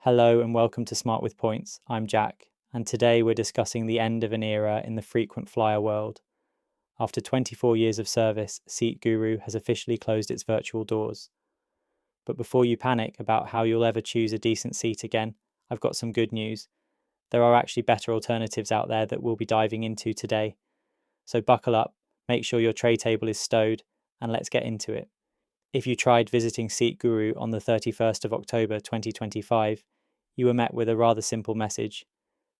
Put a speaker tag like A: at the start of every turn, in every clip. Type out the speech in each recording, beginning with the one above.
A: Hello and welcome to Smart with Points. I'm Jack, and today we're discussing the end of an era in the frequent flyer world. After 24 years of service, SeatGuru has officially closed its virtual doors. But before you panic about how you'll ever choose a decent seat again, I've got some good news. There are actually better alternatives out there that we'll be diving into today. So buckle up, make sure your tray table is stowed, and let's get into it. If you tried visiting SeatGuru on the 31st of October 2025, you were met with a rather simple message.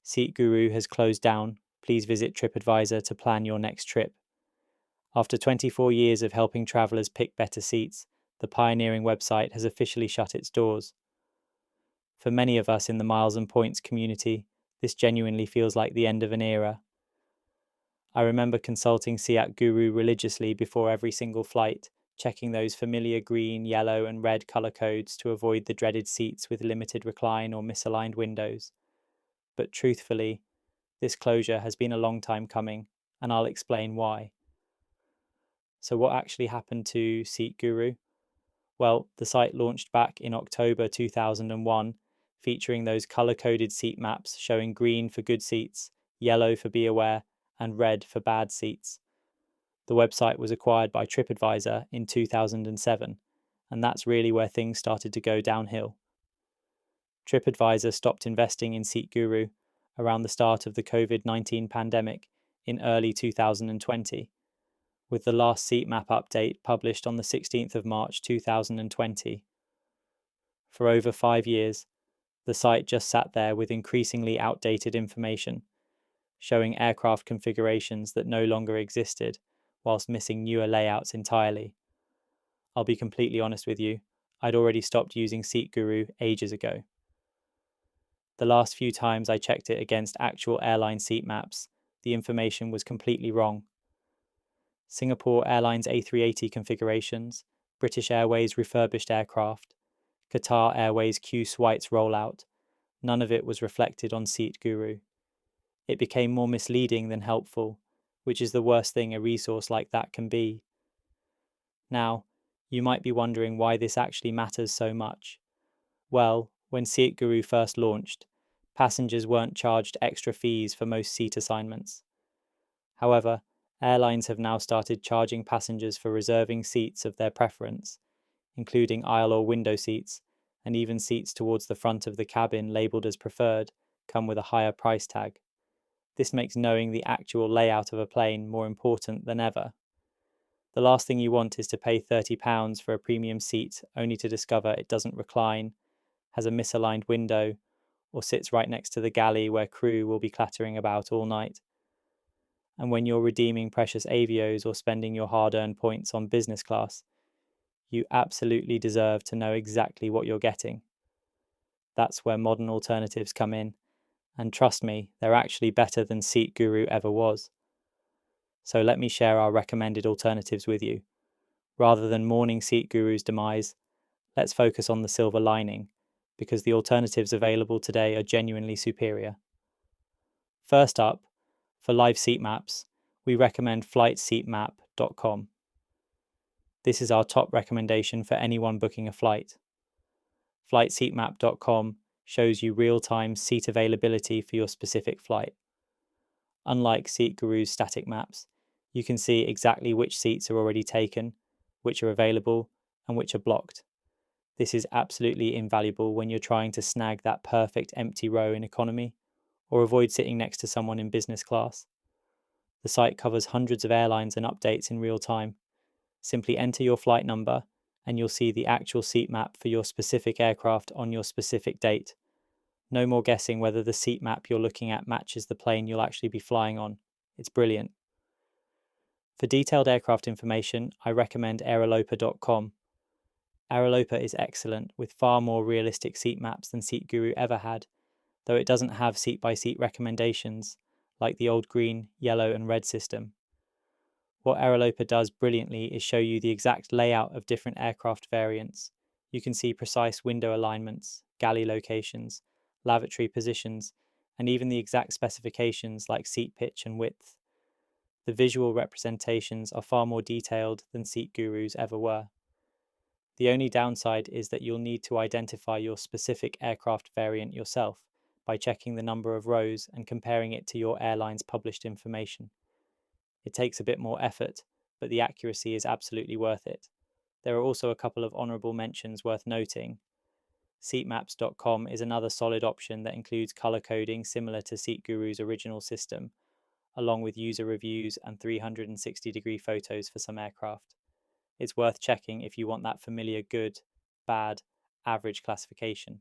A: SeatGuru has closed down. Please visit TripAdvisor to plan your next trip. After 24 years of helping travellers pick better seats, the pioneering website has officially shut its doors. For many of us in the Miles and Points community, this genuinely feels like the end of an era. I remember consulting SeatGuru religiously before every single flight, checking those familiar green, yellow, and red colour codes to avoid the dreaded seats with limited recline or misaligned windows. But truthfully, this closure has been a long time coming, and I'll explain why. So what actually happened to SeatGuru? Well, the site launched back in October 2001, featuring those colour-coded seat maps showing green for good seats, yellow for be aware, and red for bad seats. The website was acquired by TripAdvisor in 2007, and that's really where things started to go downhill. TripAdvisor stopped investing in SeatGuru around the start of the COVID-19 pandemic in early 2020, with the last seat map update published on the 16th of March 2020. For over 5 years, the site just sat there with increasingly outdated information, showing aircraft configurations that no longer existed, whilst missing newer layouts entirely. I'll be completely honest with you, I'd already stopped using SeatGuru ages ago. The last few times I checked it against actual airline seat maps, the information was completely wrong. Singapore Airlines A380 configurations, British Airways refurbished aircraft, Qatar Airways Q-Swites rollout, none of it was reflected on SeatGuru. It became more misleading than helpful, which is the worst thing a resource like that can be. Now, you might be wondering why this actually matters so much. Well, when SeatGuru first launched, passengers weren't charged extra fees for most seat assignments. However, airlines have now started charging passengers for reserving seats of their preference, including aisle or window seats, and even seats towards the front of the cabin labelled as preferred come with a higher price tag. This makes knowing the actual layout of a plane more important than ever. The last thing you want is to pay £30 for a premium seat only to discover it doesn't recline, has a misaligned window, or sits right next to the galley where crew will be clattering about all night. And when you're redeeming precious avios or spending your hard-earned points on business class, you absolutely deserve to know exactly what you're getting. That's where modern alternatives come in. And trust me, they're actually better than SeatGuru ever was. So let me share our recommended alternatives with you. Rather than mourning SeatGuru's demise, let's focus on the silver lining, because the alternatives available today are genuinely superior. First up, for live seat maps, we recommend flightseatmap.com. This is our top recommendation for anyone booking a flight. Flightseatmap.com shows you real-time seat availability for your specific flight. Unlike SeatGuru's static maps, you can see exactly which seats are already taken, which are available, and which are blocked. This is absolutely invaluable when you're trying to snag that perfect empty row in economy, or avoid sitting next to someone in business class. The site covers hundreds of airlines and updates in real time. Simply enter your flight number, and you'll see the actual seat map for your specific aircraft on your specific date. No more guessing whether the seat map you're looking at matches the plane you'll actually be flying on. It's brilliant. For detailed aircraft information, I recommend aeroloper.com. Aeroloper is excellent, with far more realistic seat maps than SeatGuru ever had, though it doesn't have seat-by-seat recommendations, like the old green, yellow and red system. What Aeroloper does brilliantly is show you the exact layout of different aircraft variants. You can see precise window alignments, galley locations, lavatory positions, and even the exact specifications like seat pitch and width. The visual representations are far more detailed than SeatGuru's ever were. The only downside is that you'll need to identify your specific aircraft variant yourself by checking the number of rows and comparing it to your airline's published information. It takes a bit more effort, but the accuracy is absolutely worth it. There are also a couple of honourable mentions worth noting. Seatmaps.com is another solid option that includes colour coding similar to SeatGuru's original system, along with user reviews and 360-degree photos for some aircraft. It's worth checking if you want that familiar good, bad, average classification.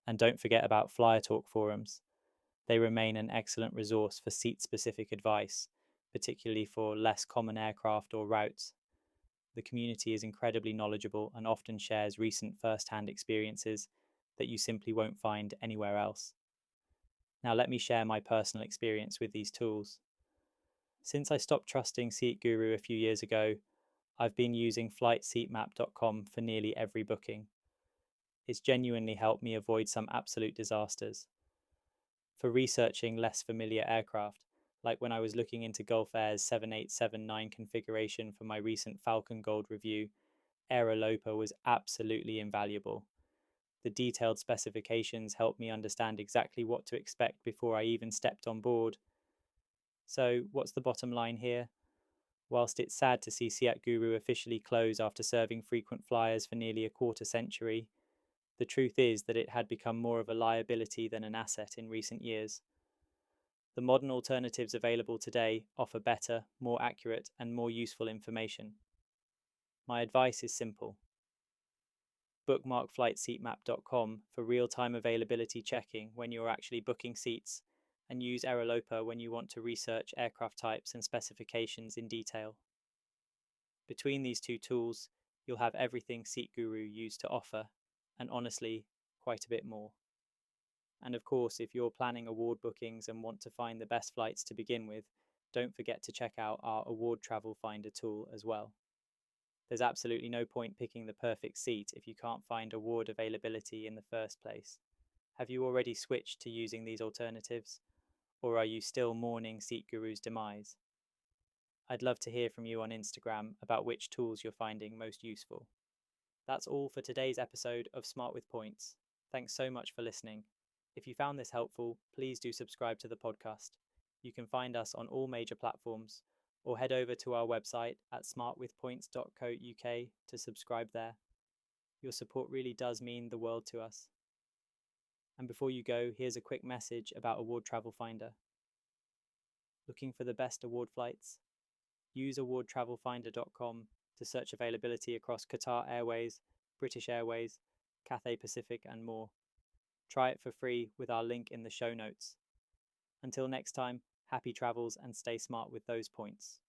A: And don't forget about Flyer Talk forums. They remain an excellent resource for seat-specific advice, particularly for less common aircraft or routes. The community is incredibly knowledgeable and often shares recent first-hand experiences that you simply won't find anywhere else. Now let me share my personal experience with these tools. Since I stopped trusting SeatGuru a few years ago, I've been using flightseatmap.com for nearly every booking. It's genuinely helped me avoid some absolute disasters. For researching less familiar aircraft, like when I was looking into Gulf Air's 7879 configuration for my recent Falcon Gold review, Aerolopa was absolutely invaluable. The detailed specifications helped me understand exactly what to expect before I even stepped on board. So, what's the bottom line here? Whilst it's sad to see SeatGuru officially close after serving frequent flyers for nearly a quarter century, the truth is that it had become more of a liability than an asset in recent years. The modern alternatives available today offer better, more accurate, and more useful information. My advice is simple. Bookmark flightseatmap.com for real-time availability checking when you're actually booking seats, and use Aerolopa when you want to research aircraft types and specifications in detail. Between these two tools, you'll have everything SeatGuru used to offer, and honestly, quite a bit more. And of course, if you're planning award bookings and want to find the best flights to begin with, don't forget to check out our Award Travel Finder tool as well. There's absolutely no point picking the perfect seat if you can't find award availability in the first place. Have you already switched to using these alternatives? Or are you still mourning SeatGuru's demise? I'd love to hear from you on Instagram about which tools you're finding most useful. That's all for today's episode of Smart with Points. Thanks so much for listening. If you found this helpful, please do subscribe to the podcast. You can find us on all major platforms, or head over to our website at smartwithpoints.co.uk to subscribe there. Your support really does mean the world to us. And before you go, here's a quick message about Award Travel Finder. Looking for the best award flights? Use awardtravelfinder.com to search availability across Qatar Airways, British Airways, Cathay Pacific, and more. Try it for free with our link in the show notes. Until next time, happy travels and stay smart with those points.